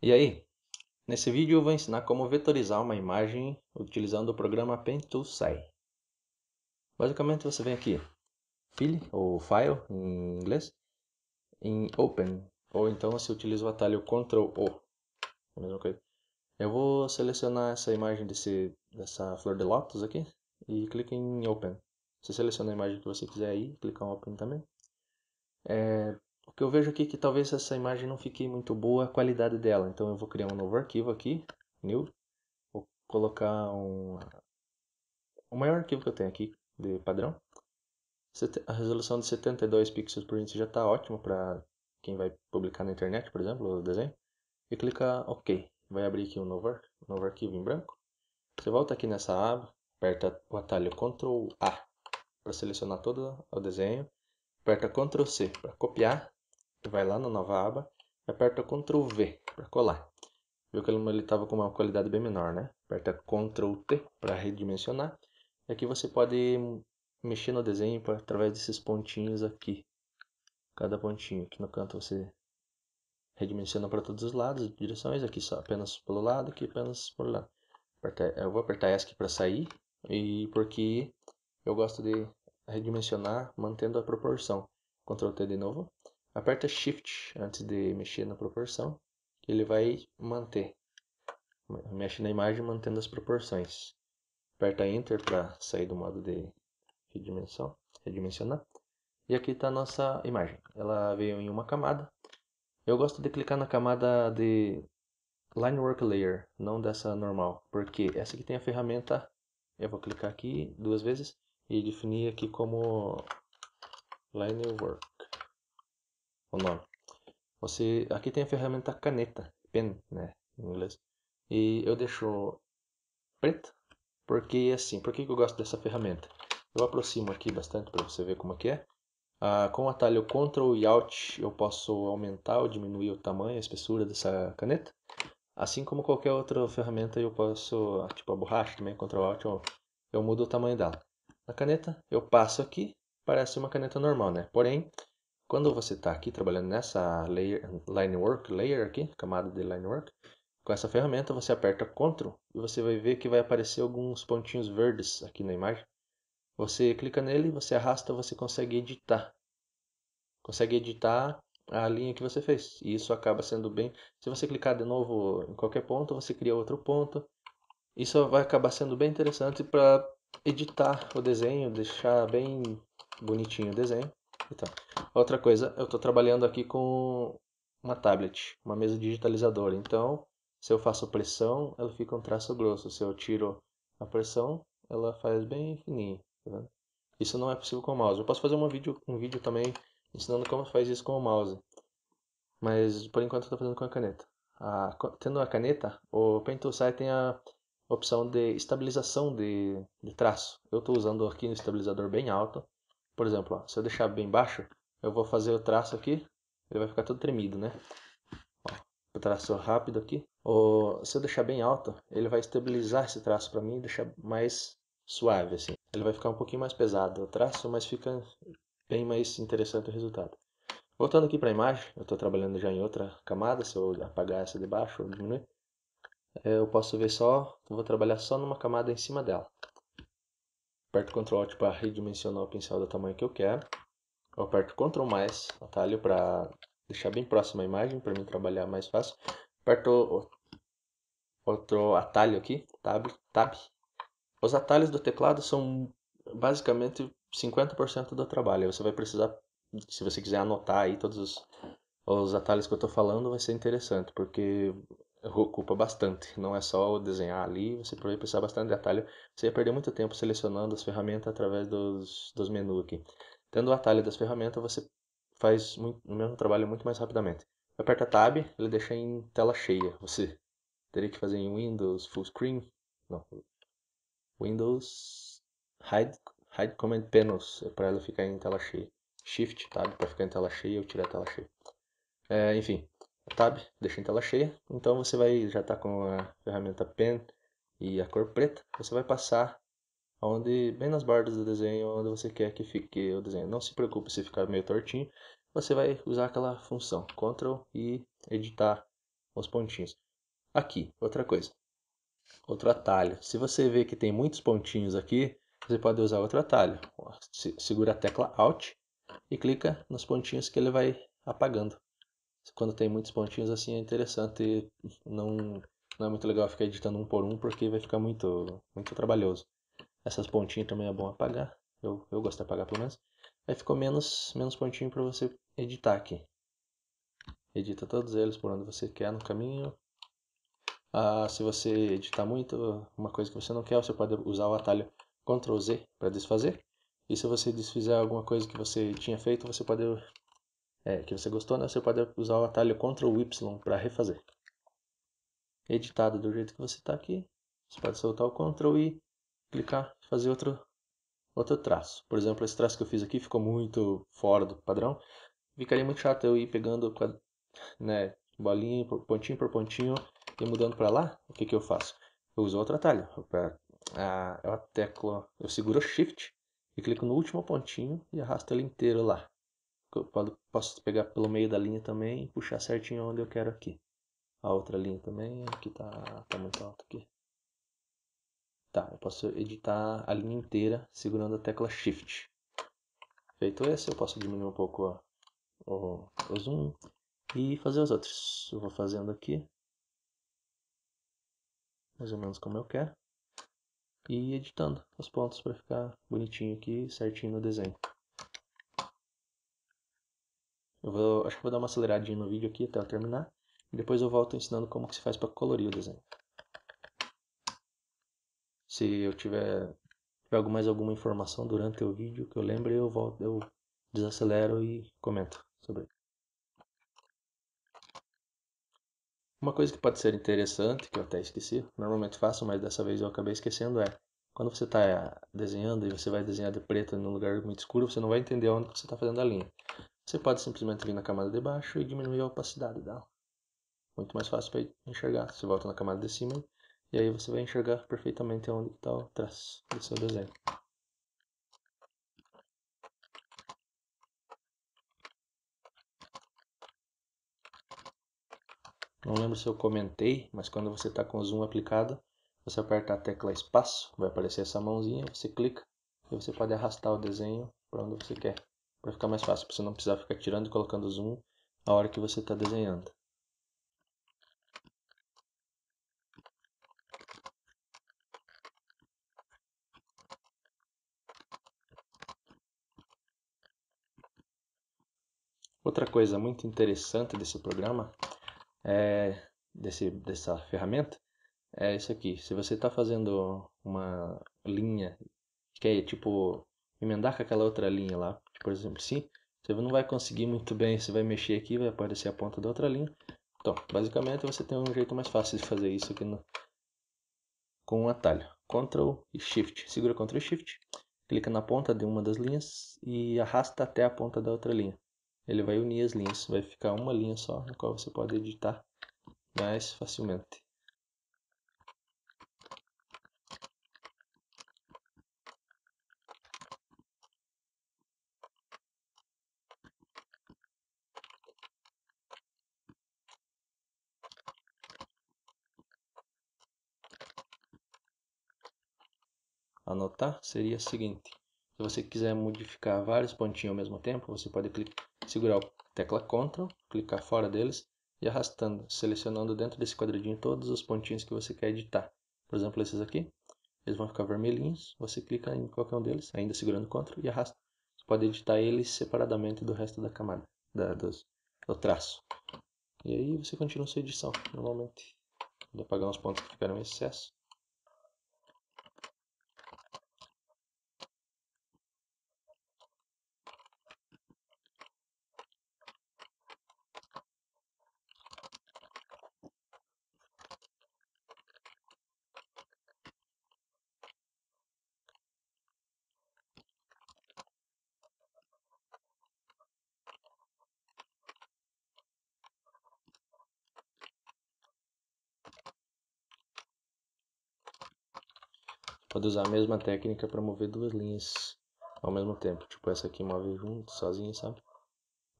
E aí, nesse vídeo eu vou ensinar como vetorizar uma imagem utilizando o programa Pen Toolsai. Basicamente você vem aqui, File ou File em inglês, em Open, ou então você utiliza o atalho Ctrl O, a mesma coisa. Eu vou selecionar essa imagem dessa flor de lótus aqui e clica em Open. Você seleciona a imagem que você quiser aí, clica em Open também. O que eu vejo aqui é que talvez essa imagem não fique muito boa a qualidade dela, então eu vou criar um novo arquivo aqui, New. Vou colocar o maior arquivo que eu tenho aqui de padrão. A resolução de 72 pixels por inch já está ótima para quem vai publicar na internet, por exemplo, o desenho. E clica OK. Vai abrir aqui um novo arquivo em branco. Você volta aqui nessa aba, aperta o atalho Ctrl A para selecionar todo o desenho. Aperta Ctrl C para copiar. E vai lá na nova aba. E aperta Ctrl V para colar. Viu que ele estava com uma qualidade bem menor, né? Aperta Ctrl T para redimensionar. E aqui você pode mexer no desenho através desses pontinhos aqui. Cada pontinho aqui no canto você redimensiona para todos os lados, direções. Aqui só apenas pelo lado, aqui apenas por lá. Eu vou apertar ESC para sair, e porque eu gosto de redimensionar mantendo a proporção. Ctrl T de novo. Aperta Shift antes de mexer na proporção, que ele vai manter. Mexe na imagem mantendo as proporções. Aperta Enter para sair do modo de redimensionar. E aqui está a nossa imagem. Ela veio em uma camada. Eu gosto de clicar na camada de Line Work Layer, não dessa normal, porque essa aqui tem a ferramenta. Eu vou clicar aqui duas vezes e definir aqui como Line Work, o nome. Aqui tem a ferramenta caneta, pen, né, em inglês. E eu deixo preta, porque assim, por que eu gosto dessa ferramenta? Eu aproximo aqui bastante para você ver como que é. Com o atalho Ctrl e Alt eu posso aumentar ou diminuir o tamanho, a espessura dessa caneta. Assim como qualquer outra ferramenta eu posso, tipo a borracha também, Ctrl Alt, eu mudo o tamanho dela. Na caneta eu passo aqui, parece uma caneta normal, né? Porém, quando você está aqui trabalhando nessa Line Work Layer aqui, camada de Line Work, com essa ferramenta você aperta Ctrl e você vai ver que vai aparecer alguns pontinhos verdes aqui na imagem. Você clica nele, você arrasta, você consegue editar. Consegue editar a linha que você fez. E isso acaba sendo bem... Se você clicar de novo em qualquer ponto, você cria outro ponto. Isso vai acabar sendo bem interessante para editar o desenho, deixar bem bonitinho o desenho. Então, outra coisa, eu estou trabalhando aqui com uma tablet, uma mesa digitalizadora. Então, se eu faço pressão, ela fica um traço grosso. Se eu tiro a pressão, ela faz bem fininho. Tá vendo? Isso não é possível com o mouse. Eu posso fazer um vídeo também ensinando como faz isso com o mouse. Mas por enquanto eu estou fazendo com a caneta. Tendo a caneta, o Pen Toolsai tem a opção de estabilização de traço. Eu estou usando aqui um estabilizador bem alto. Por exemplo, ó, se eu deixar bem baixo, eu vou fazer o traço aqui, ele vai ficar todo tremido, né? Ó, o traço rápido aqui. Se eu deixar bem alto, ele vai estabilizar esse traço para mim e deixar mais suave assim. Ele vai ficar um pouquinho mais pesado o traço, mas fica bem mais interessante o resultado. Voltando aqui para a imagem, eu estou trabalhando já em outra camada. Se eu apagar essa de baixo ou diminuir, eu posso ver só, eu vou trabalhar só numa camada em cima dela. Aperto Ctrl Alt para redimensionar o pincel do tamanho que eu quero. Eu aperto Ctrl mais, atalho para deixar bem próximo a imagem, para mim trabalhar mais fácil. Aperto outro atalho aqui, Tab. Os atalhos do teclado são basicamente 50% do trabalho. Você vai precisar, se você quiser anotar aí todos os atalhos que eu estou falando, vai ser interessante, porque ocupa bastante. Não é só desenhar ali, você vai precisar bastante de atalho. Você ia perder muito tempo selecionando as ferramentas através dos menus aqui. Tendo o atalho das ferramentas, você faz o mesmo trabalho muito mais rapidamente. Aperta Tab, ele deixa em tela cheia. Você teria que fazer em Windows Full Screen. Não, Windows Hide Command Panels para ela ficar em tela cheia. Shift Tab para ficar em tela cheia ou tirar a tela cheia. Enfim, Tab deixa em tela cheia. Então você vai já está com a ferramenta Pen e a cor preta. Você vai passar bem nas bordas do desenho, onde você quer que fique o desenho. Não se preocupe se ficar meio tortinho. Você vai usar aquela função Ctrl e editar os pontinhos. Aqui, outra coisa. Outro atalho. Se você vê que tem muitos pontinhos aqui, você pode usar outro atalho. Segura a tecla Alt e clica nos pontinhos que ele vai apagando. Quando tem muitos pontinhos assim é interessante, não é muito legal ficar editando um por um porque vai ficar muito trabalhoso. Essas pontinhas também é bom apagar, eu gosto de apagar pelo menos. Aí ficou menos pontinho para você editar aqui. Edita todos eles por onde você quer no caminho. Se você editar muito, uma coisa que você não quer, você pode usar o atalho Ctrl Z para desfazer. E se você desfizer alguma coisa que você tinha feito, você pode que você gostou, né? Você pode usar o atalho Ctrl Y para refazer. Editado do jeito que você está aqui, você pode soltar o Ctrl I, clicar e fazer outro traço. Por exemplo, esse traço que eu fiz aqui ficou muito fora do padrão. Ficaria muito chato eu ir pegando, né, bolinha, pontinho por pontinho e mudando para lá. O que eu faço? Eu uso outro atalho. Eu seguro o Shift e clico no último pontinho e arrasto ele inteiro lá. Posso pegar pelo meio da linha também e puxar certinho onde eu quero aqui. A outra linha também, aqui tá muito alto aqui. Tá, eu posso editar a linha inteira segurando a tecla Shift. Feito esse, eu posso diminuir um pouco o zoom e fazer os outros. Eu vou fazendo aqui, mais ou menos como eu quero, e editando os pontos para ficar bonitinho aqui, certinho no desenho. Acho que vou dar uma aceleradinha no vídeo aqui até eu terminar, e depois eu volto ensinando como que se faz para colorir o desenho. Se eu tiver mais alguma informação durante o vídeo que eu lembre, eu desacelero e comento sobre. Uma coisa que pode ser interessante, que eu até esqueci, normalmente faço, mas dessa vez eu acabei esquecendo, quando você está desenhando e você vai desenhar de preto num lugar muito escuro, você não vai entender onde você está fazendo a linha. Você pode simplesmente vir na camada de baixo e diminuir a opacidade dela. Muito mais fácil para enxergar. Você volta na camada de cima e aí você vai enxergar perfeitamente onde está o traço do seu desenho. Não lembro se eu comentei, mas quando você está com o zoom aplicado, você aperta a tecla espaço, vai aparecer essa mãozinha, você clica e você pode arrastar o desenho para onde você quer, para ficar mais fácil, para você não precisar ficar tirando e colocando o zoom a hora que você está desenhando. Outra coisa muito interessante desse programa, dessa ferramenta, é isso aqui. Se você está fazendo uma linha que é tipo emendar com aquela outra linha lá, por exemplo, assim, você não vai conseguir muito bem, você vai mexer aqui, vai aparecer a ponta da outra linha. Então, basicamente você tem um jeito mais fácil de fazer isso aqui com um atalho. Ctrl e Shift. Segura Ctrl e Shift, clica na ponta de uma das linhas e arrasta até a ponta da outra linha. Ele vai unir as linhas, vai ficar uma linha só, na qual você pode editar mais facilmente. Anotar seria o seguinte: se você quiser modificar vários pontinhos ao mesmo tempo, você pode segurar a tecla Ctrl, clicar fora deles e arrastando, selecionando dentro desse quadradinho todos os pontinhos que você quer editar. Por exemplo, esses aqui, eles vão ficar vermelhinhos, você clica em qualquer um deles, ainda segurando Ctrl e arrasta. Você pode editar eles separadamente do resto da camada, do traço. E aí você continua sua edição, normalmente. Vou apagar uns pontos que ficaram em excesso. Pode usar a mesma técnica para mover duas linhas ao mesmo tempo. Tipo, essa aqui move junto, sozinha, sabe?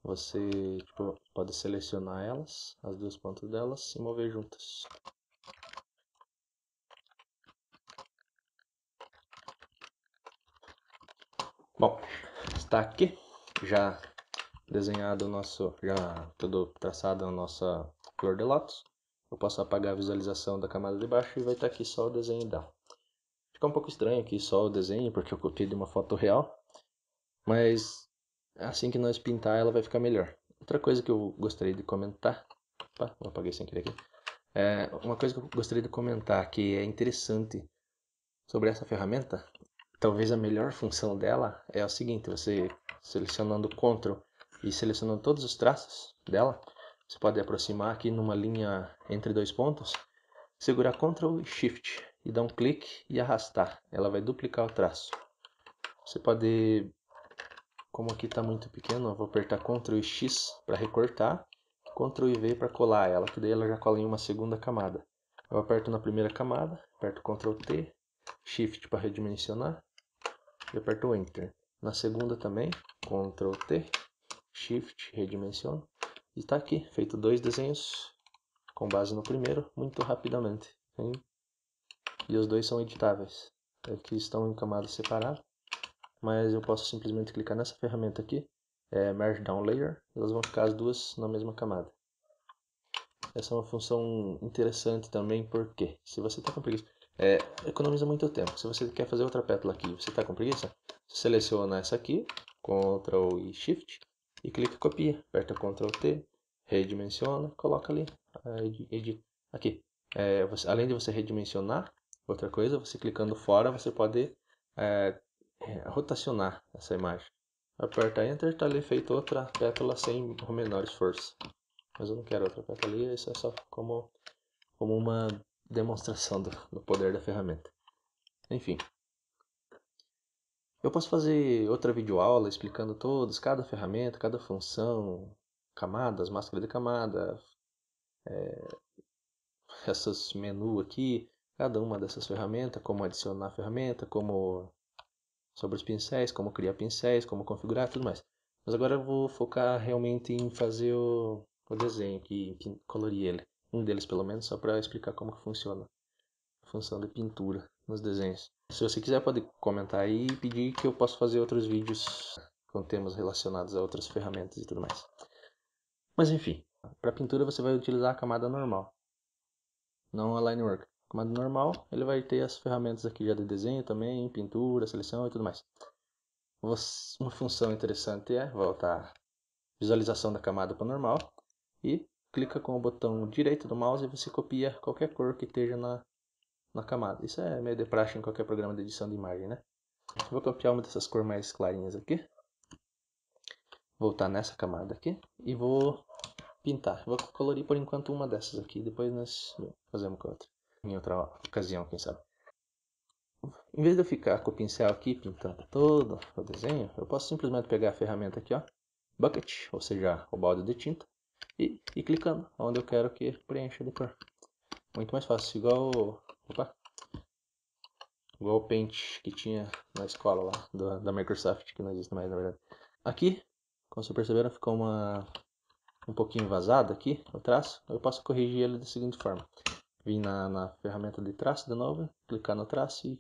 você pode selecionar elas, as duas pontas delas, e mover juntas. Bom, está aqui já desenhado já tudo traçado a nossa flor de lótus. Eu posso apagar a visualização da camada de baixo e vai estar aqui só o desenho dela. Fica um pouco estranho aqui só o desenho, porque eu copiei de uma foto real, mas assim que nós pintar ela vai ficar melhor. Outra coisa que eu gostaria de comentar, opa, eu apaguei sem querer aqui. Uma coisa que eu gostaria de comentar que é interessante sobre essa ferramenta, talvez a melhor função dela é o seguinte: você selecionando Ctrl e selecionando todos os traços dela, você pode aproximar aqui numa linha entre dois pontos, segurar Ctrl e Shift e dar um clique e arrastar, ela vai duplicar o traço. Você pode, como aqui está muito pequeno, eu vou apertar Ctrl e X para recortar, Ctrl e V para colar ela, que daí ela já cola em uma segunda camada. Eu aperto na primeira camada, aperto Ctrl T, Shift para redimensionar e aperto Enter. Na segunda também, Ctrl T, Shift, redimensiono. E está aqui, feito dois desenhos com base no primeiro, muito rapidamente. E os dois são editáveis. Aqui estão em camadas separadas, mas eu posso simplesmente clicar nessa ferramenta aqui, Merge Down Layer, e elas vão ficar as duas na mesma camada. Essa é uma função interessante também, porque se você está com preguiça, economiza muito tempo. Se você quer fazer outra pétala aqui, você está com preguiça, você seleciona essa aqui, Ctrl e Shift, e clica em copia, aperta Ctrl T, redimensiona, coloca ali, aqui. Além de você redimensionar, outra coisa, você clicando fora, você pode rotacionar essa imagem. Aperta Enter, está ali feito outra pétala sem o menor esforço. Mas eu não quero outra pétala ali, isso é só como uma demonstração do poder da ferramenta. Enfim, eu posso fazer outra videoaula explicando cada ferramenta, cada função, camadas, máscara de camada, essas menus aqui, cada uma dessas ferramentas, como adicionar ferramenta, sobre os pincéis, como criar pincéis, como configurar, tudo mais. Mas agora eu vou focar realmente em fazer o desenho aqui, colorir ele. Um deles pelo menos, só para explicar como que funciona a função de pintura nos desenhos. Se você quiser pode comentar aí e pedir que eu possa fazer outros vídeos com temas relacionados a outras ferramentas e tudo mais. Mas enfim, para pintura você vai utilizar a camada normal, não a Linework. A camada normal, ele vai ter as ferramentas aqui já de desenho também, pintura, seleção e tudo mais. Uma função interessante é voltar a visualização da camada para normal e clica com o botão direito do mouse e você copia qualquer cor que esteja na camada. Isso é meio de praxe em qualquer programa de edição de imagem, né? Eu vou copiar uma dessas cores mais clarinhas aqui, voltar nessa camada aqui e vou pintar. Vou colorir por enquanto uma dessas aqui, depois nós fazemos com outra, em outra ocasião, quem sabe. Em vez de eu ficar com o pincel aqui pintando todo o desenho, eu posso simplesmente pegar a ferramenta aqui, ó, Bucket, ou seja, o balde de tinta, e ir clicando onde eu quero que preencha de cor. Muito mais fácil, igual o Paint que tinha na escola lá, da Microsoft, que não existe mais na verdade. Aqui, como vocês perceberam, ficou um pouquinho vazado aqui o traço. Eu posso corrigir ele da seguinte forma: vir na ferramenta de traço de novo, clicar no traço e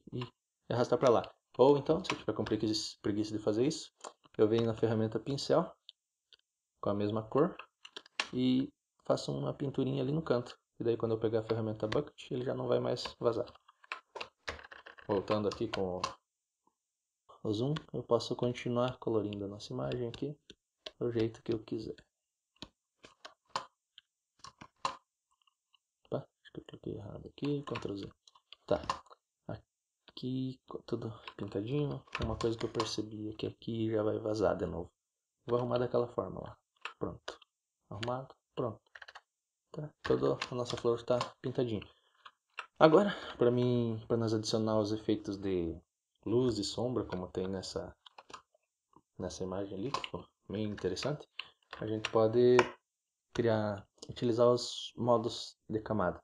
arrastar para lá. Ou então, se eu tiver com preguiça de fazer isso, eu venho na ferramenta pincel com a mesma cor e faço uma pinturinha ali no canto. E daí quando eu pegar a ferramenta Bucket, ele já não vai mais vazar. Voltando aqui com o zoom, eu posso continuar colorindo a nossa imagem aqui do jeito que eu quiser. Opa, acho que eu cliquei errado aqui, Ctrl Z. Tá, aqui tudo pintadinho. Uma coisa que eu percebi é que aqui já vai vazar de novo. Vou arrumar daquela forma lá. Pronto. Arrumado, pronto. Tá, toda a nossa flor está pintadinha. Agora, para nós adicionar os efeitos de luz e sombra, como tem nessa imagem ali, que ficou meio interessante, a gente pode utilizar os modos de camada.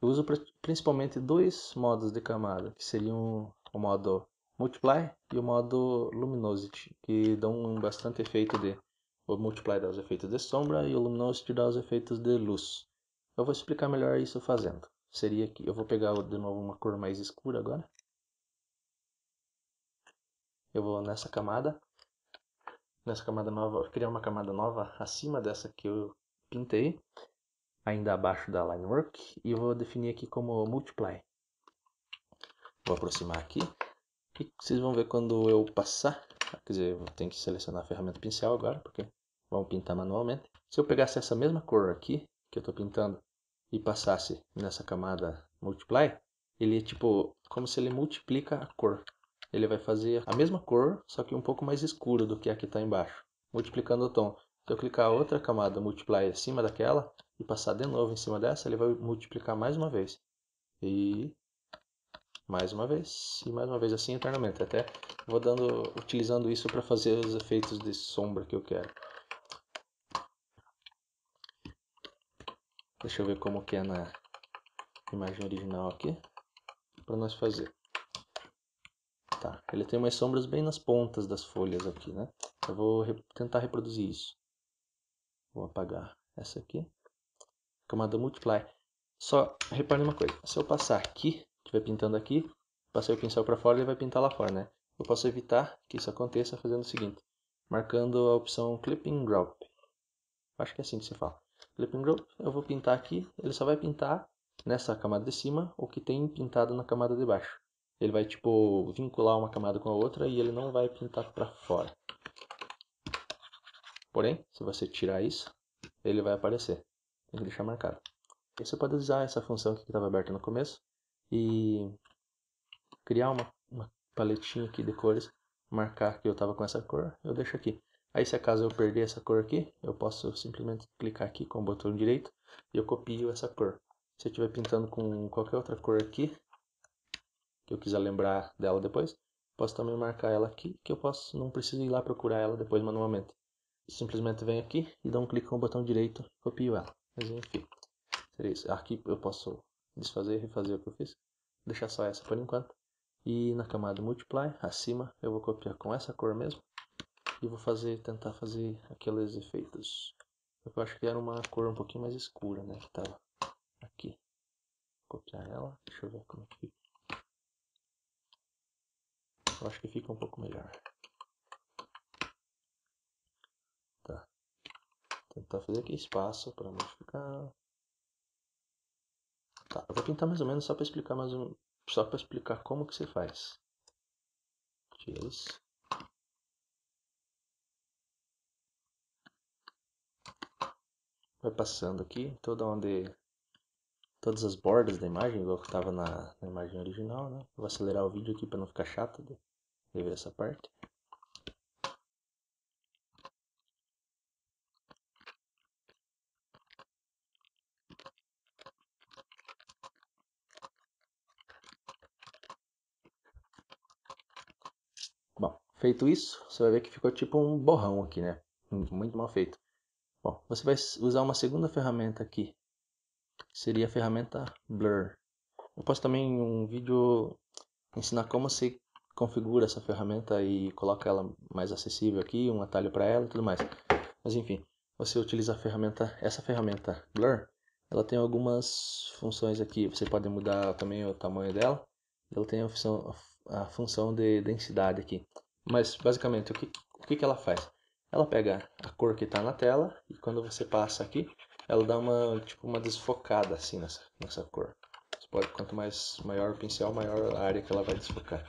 Eu uso principalmente dois modos de camada, que seriam o modo Multiply e o modo Luminosity, que dão bastante efeito de O Multiply dá os efeitos de sombra e o Luminosity dá os efeitos de luz. Eu vou explicar melhor isso fazendo. Seria que eu vou pegar de novo uma cor mais escura agora. Eu vou nessa camada nova, criar uma camada nova acima dessa que eu pintei, ainda abaixo da Linework, e vou definir aqui como Multiply. Vou aproximar aqui, e vocês vão ver quando eu passar, quer dizer, eu tenho que selecionar a ferramenta pincel agora, porque vamos pintar manualmente. Se eu pegasse essa mesma cor aqui, que eu estou pintando, e passasse nessa camada Multiply, ele é tipo, como se ele multiplica a cor. Ele vai fazer a mesma cor, só que um pouco mais escuro do que a que está embaixo, multiplicando o tom. Se eu clicar outra camada Multiply acima daquela, e passar de novo em cima dessa, ele vai multiplicar mais uma vez. E mais uma vez, e mais uma vez assim eternamente. Até vou utilizando isso para fazer os efeitos de sombra que eu quero. Deixa eu ver como que é na imagem original aqui, para nós fazer. Tá, ele tem umas sombras bem nas pontas das folhas aqui, né? Eu vou tentar reproduzir isso. Vou apagar essa aqui. Camada Multiply. Só repare uma coisa, se eu passar aqui, estiver pintando aqui, passei o pincel para fora, ele vai pintar lá fora, né? Eu posso evitar que isso aconteça fazendo o seguinte, marcando a opção Clipping Group. Acho que é assim que se fala. Clipping Group, eu vou pintar aqui, ele só vai pintar nessa camada de cima o que tem pintado na camada de baixo. Ele vai tipo vincular uma camada com a outra e ele não vai pintar para fora. Porém, se você tirar isso, ele vai aparecer. Tem que deixar marcado. E você pode usar essa função que estava aberta no começo e criar uma paletinha aqui de cores, marcar que eu estava com essa cor, eu deixo aqui. Aí se acaso eu perder essa cor aqui, eu posso simplesmente clicar aqui com o botão direito e eu copio essa cor. Se eu estiver pintando com qualquer outra cor aqui, que eu quiser lembrar dela depois, posso também marcar ela aqui, que eu não preciso ir lá procurar ela depois manualmente. Simplesmente venho aqui e dou um clique com o botão direito e copio ela. Mas enfim, seria isso. Aqui eu posso desfazer e refazer o que eu fiz. Deixar só essa por enquanto. E na camada Multiply, acima, eu vou copiar com essa cor mesmo. E vou tentar fazer aqueles efeitos. Eu acho que era uma cor um pouquinho mais escura, né? Que tava aqui. Vou copiar ela. Deixa eu ver como é que fica. Eu acho que fica um pouco melhor. Tá. Tentar fazer aqui espaço para modificar. Tá. Eu vou pintar mais ou menos só para explicar só para explicar como que se faz. Tira isso. Vai passando aqui todas as bordas da imagem, igual que estava na imagem original, né? Vou acelerar o vídeo aqui para não ficar chato de ver essa parte. Bom, feito isso, você vai ver que ficou tipo um borrão aqui, né? Muito mal feito. Bom, você vai usar uma segunda ferramenta aqui, que seria a ferramenta Blur. Eu posso também em um vídeo ensinar como se configura essa ferramenta e coloca ela mais acessível aqui, um atalho para ela e tudo mais. Mas enfim, você utiliza essa ferramenta Blur, ela tem algumas funções aqui. Você pode mudar também o tamanho dela. Ela tem a função de densidade aqui. Mas basicamente o que ela faz? Ela pega a cor que está na tela e quando você passa aqui, ela dá uma desfocada assim nessa cor. Quanto maior o pincel, maior a área que ela vai desfocar.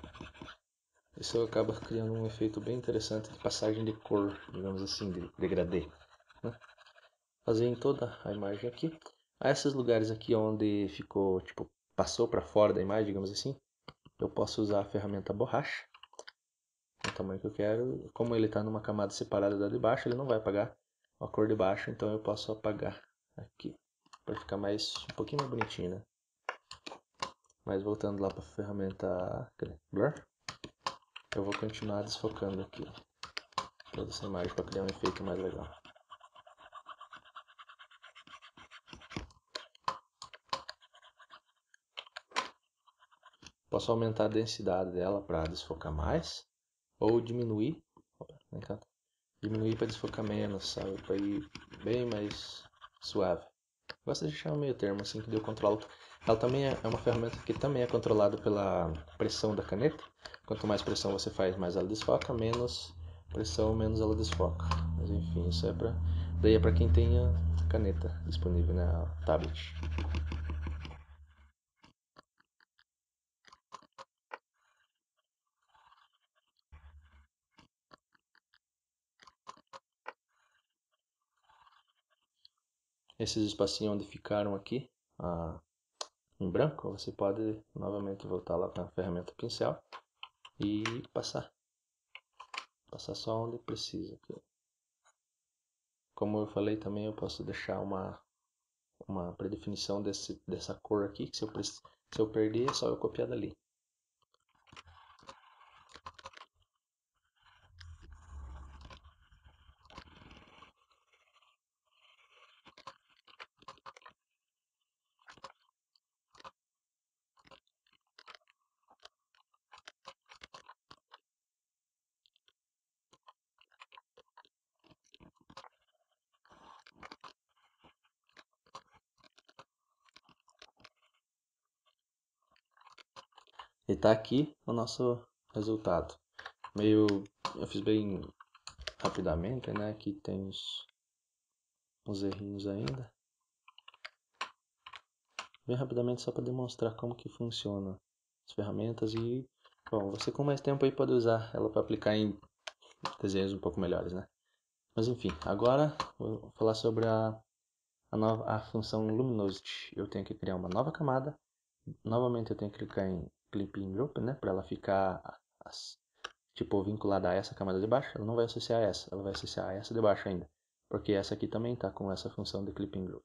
Isso acaba criando um efeito bem interessante de passagem de cor, digamos assim, de degradê, né? Fazer em toda a imagem aqui. A esses lugares aqui onde ficou, tipo, passou para fora da imagem, digamos assim, eu posso usar a ferramenta borracha, o tamanho que eu quero. Como ele está numa camada separada da de baixo, ele não vai apagar a cor de baixo, então eu posso apagar aqui, para ficar um pouquinho mais bonitinho, né? Mas voltando lá para a ferramenta Blur, eu vou continuar desfocando aqui, ó, toda essa imagem para criar um efeito mais legal. Posso aumentar a densidade dela para desfocar mais ou diminuir. Diminuir para desfocar menos, sabe? Para ir bem mais suave. Gosto de deixar um meio termo, assim, que eu controlo. Ela também é uma ferramenta que também é controlada pela pressão da caneta. Quanto mais pressão você faz, mais ela desfoca, menos pressão, menos ela desfoca. Mas enfim, isso é para daí é para quem tenha caneta disponível, né, a tablet. Esses espacinhos onde ficaram aqui, em branco, você pode novamente voltar lá para a ferramenta pincel e passar. Passar só onde precisa. Como eu falei também, eu posso deixar uma predefinição dessa cor aqui, que se eu perder é só eu copiar dali. E tá aqui o nosso resultado. Eu fiz bem rapidamente, né? Aqui tem uns errinhos ainda. Bem rapidamente só para demonstrar como que funciona as ferramentas e, bom, você com mais tempo aí pode usar ela para aplicar em desenhos um pouco melhores, né? Mas enfim, agora vou falar sobre a função Luminosity. Eu tenho que criar uma nova camada. Novamente eu tenho que clicar em Clipping Group, né? Para ela ficar tipo vinculada a essa camada de baixo. Ela não vai associar a essa, ela vai associar a essa de baixo ainda. Porque essa aqui também está com essa função de Clipping Group.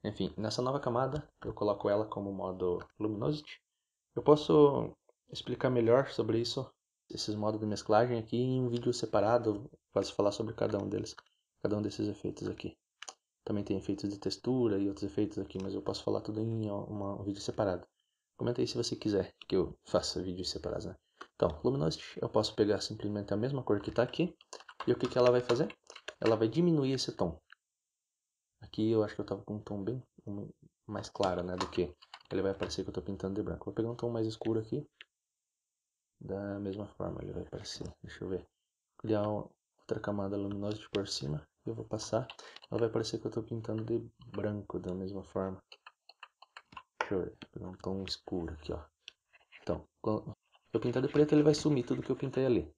Enfim, nessa nova camada eu coloco ela como modo Luminosity. Eu posso explicar melhor sobre isso, esses modos de mesclagem aqui em um vídeo separado. Posso falar sobre cada um deles, cada um desses efeitos aqui. Também tem efeitos de textura e outros efeitos aqui, mas eu posso falar tudo em um vídeo separado. Comenta aí se você quiser que eu faça vídeos separados, né? Então, Luminosity, eu posso pegar simplesmente a mesma cor que está aqui. E o que, que ela vai fazer? Ela vai diminuir esse tom. Aqui eu acho que eu estava com um tom bem mais claro, né? Do que ele vai parecer que eu estou pintando de branco. Vou pegar um tom mais escuro aqui. Da mesma forma ele vai aparecer. Deixa eu ver. Criar outra camada luminosa por cima. Eu vou passar. Ela vai parecer que eu estou pintando de branco da mesma forma. Deixa eu ver. Vou pegar um tom escuro aqui, ó. Então, se eu pintar de preto, ele vai sumir tudo que eu pintei ali.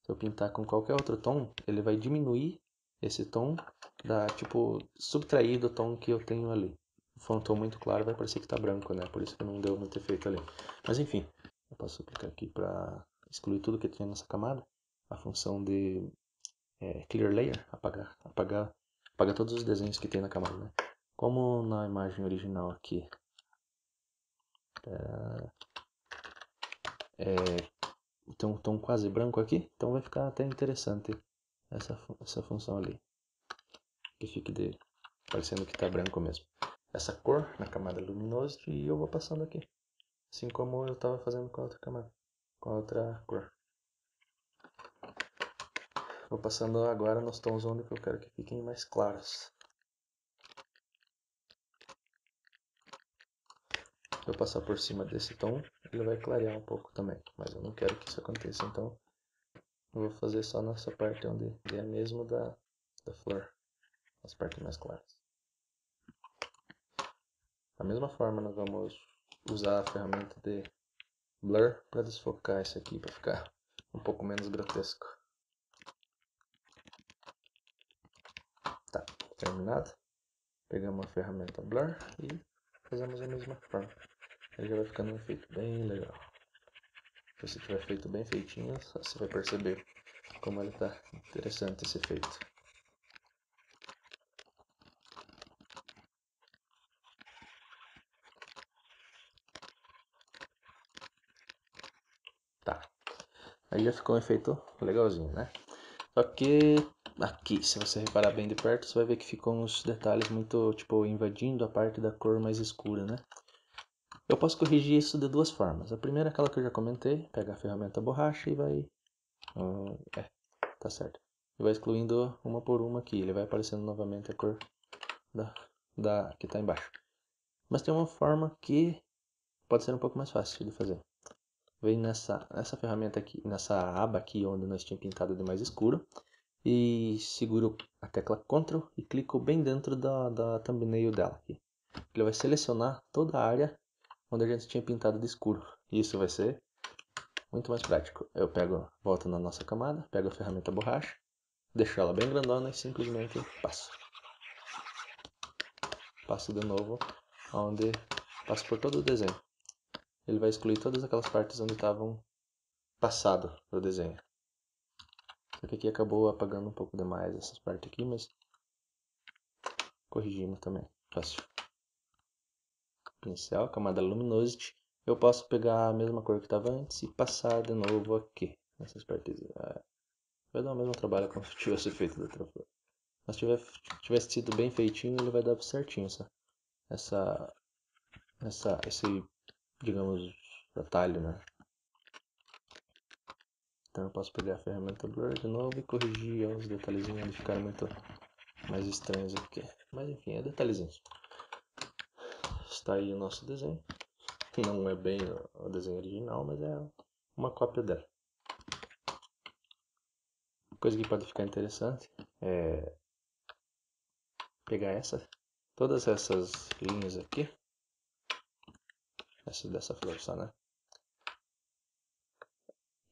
Se eu pintar com qualquer outro tom, ele vai diminuir esse tom, tipo, subtrair do tom que eu tenho ali. Se for um tom muito claro, vai parecer que está branco, né? Por isso que não deu muito efeito ali. Mas enfim, eu posso clicar aqui para excluir tudo que tinha nessa camada. A função de Clear Layer, apagar todos os desenhos que tem na camada, né? Como na imagem original aqui tem um tom quase branco aqui, então vai ficar até interessante essa função ali. Que fique parecendo que está branco mesmo. Essa cor na camada luminosa e eu vou passando aqui. Assim como eu estava fazendo com a outra camada, com a outra cor. Vou passando agora nos tons onde eu quero que fiquem mais claros. Se eu passar por cima desse tom, ele vai clarear um pouco também. Mas eu não quero que isso aconteça, então eu vou fazer só nessa parte onde é mesmo da flor. As partes mais claras. Da mesma forma, nós vamos usar a ferramenta de Blur para desfocar isso aqui, para ficar um pouco menos grotesco. Tá, terminado. Pegamos a ferramenta Blur e fazemos a mesma forma. Ele já vai ficando um efeito bem legal. Se você tiver feito bem feitinho, você vai perceber como ele tá interessante esse efeito. Tá, aí já ficou um efeito legalzinho, né? Só que aqui, se você reparar bem de perto, você vai ver que ficam uns detalhes muito, tipo, invadindo a parte da cor mais escura, né? Eu posso corrigir isso de duas formas. A primeira é aquela que eu já comentei, pega a ferramenta borracha e vai... tá certo. e vai excluindo uma por uma aqui. Ele vai aparecendo novamente a cor que está embaixo. Mas tem uma forma que pode ser um pouco mais fácil de fazer. Vem nessa ferramenta aqui, nessa aba aqui onde nós tínhamos pintado de mais escuro. E seguro a tecla Ctrl e clico bem dentro da thumbnail dela aqui. Ele vai selecionar toda a área onde a gente tinha pintado de escuro. Isso vai ser muito mais prático. Eu volto na nossa camada, pego a ferramenta borracha, deixo ela bem grandona e simplesmente passo. Passo de novo, passo por todo o desenho. Ele vai excluir todas aquelas partes onde estavam passado o desenho. Só que aqui acabou apagando um pouco demais essas partes aqui, mas corrigimos também. Fácil. Pincel, camada Luminosity. Eu posso pegar a mesma cor que estava antes e passar de novo aqui, nessas partes. Vai dar o mesmo trabalho como se tivesse feito da outra forma. Mas se tivesse sido bem feitinho, ele vai dar certinho esse, digamos, atalho, né? Então eu posso pegar a ferramenta Blur de novo e corrigir os detalhezinhos de ficarem muito mais estranhos aqui. Mas enfim, é detalhezinhos. Está aí o nosso desenho. Não é bem o desenho original, mas é uma cópia dela. Coisa que pode ficar interessante é pegar todas essas linhas aqui, essa dessa flor só, né?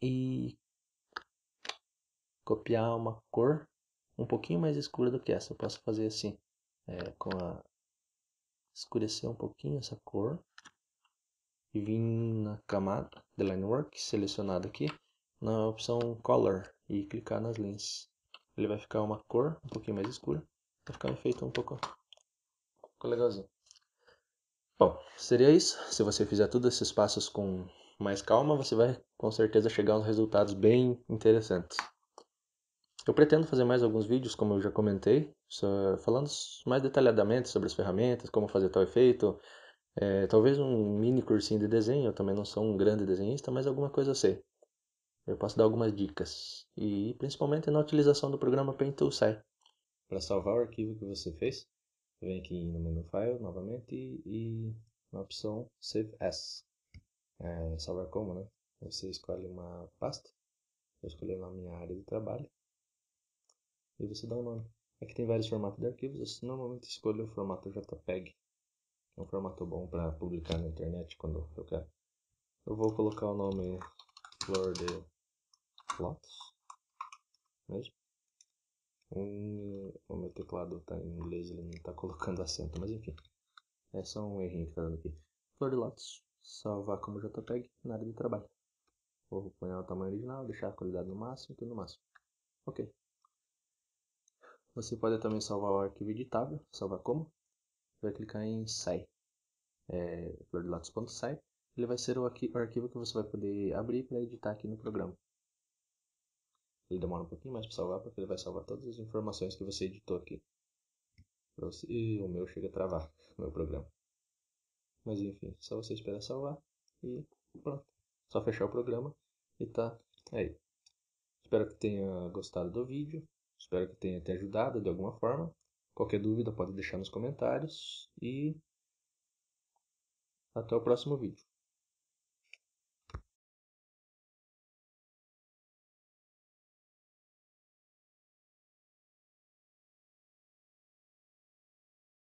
E copiar uma cor um pouquinho mais escura do que essa. Eu posso fazer assim, escurecer um pouquinho essa cor e vir na camada de Line Work, selecionado aqui, na opção Color e clicar nas linhas. Ele vai ficar uma cor um pouquinho mais escura, vai ficar um efeito um pouco legalzinho. Bom, seria isso. Se você fizer todos esses passos com mais calma, você vai com certeza chegar a uns resultados bem interessantes. Eu pretendo fazer mais alguns vídeos, como eu já comentei, falando mais detalhadamente sobre as ferramentas, como fazer tal efeito, talvez um mini cursinho de desenho. Eu também não sou um grande desenhista, mas alguma coisa eu sei. Eu posso dar algumas dicas, e principalmente na utilização do programa Paint Toolsai. Para salvar o arquivo que você fez, vem aqui no menu File novamente e na opção Save As. Salvar como, né? Você escolhe uma pasta, eu escolhi na minha área de trabalho, e você dá um nome. Aqui tem vários formatos de arquivos, eu normalmente escolho o formato JPEG, que é um formato bom para publicar na internet quando eu quero. Eu vou colocar o nome Flor de Lótus, mesmo. O meu teclado está em inglês, ele não está colocando acento, mas enfim. É só um errinho que está dando aqui. Flor de Lótus, salvar como JPEG na área de trabalho. Vou pôr o tamanho original, deixar a qualidade no máximo, tudo no máximo. Ok. Você pode também salvar o arquivo editável. Salvar como? Vai clicar em Sai. flordelotus.sai. Ele vai ser o arquivo que você vai poder abrir para editar aqui no programa. Ele demora um pouquinho mais para salvar, porque ele vai salvar todas as informações que você editou aqui. E o meu chega a travar, o meu programa. Mas enfim, só você esperar salvar e pronto. Só fechar o programa e tá aí. Espero que tenha gostado do vídeo. Espero que tenha te ajudado de alguma forma. Qualquer dúvida pode deixar nos comentários. E até o próximo vídeo.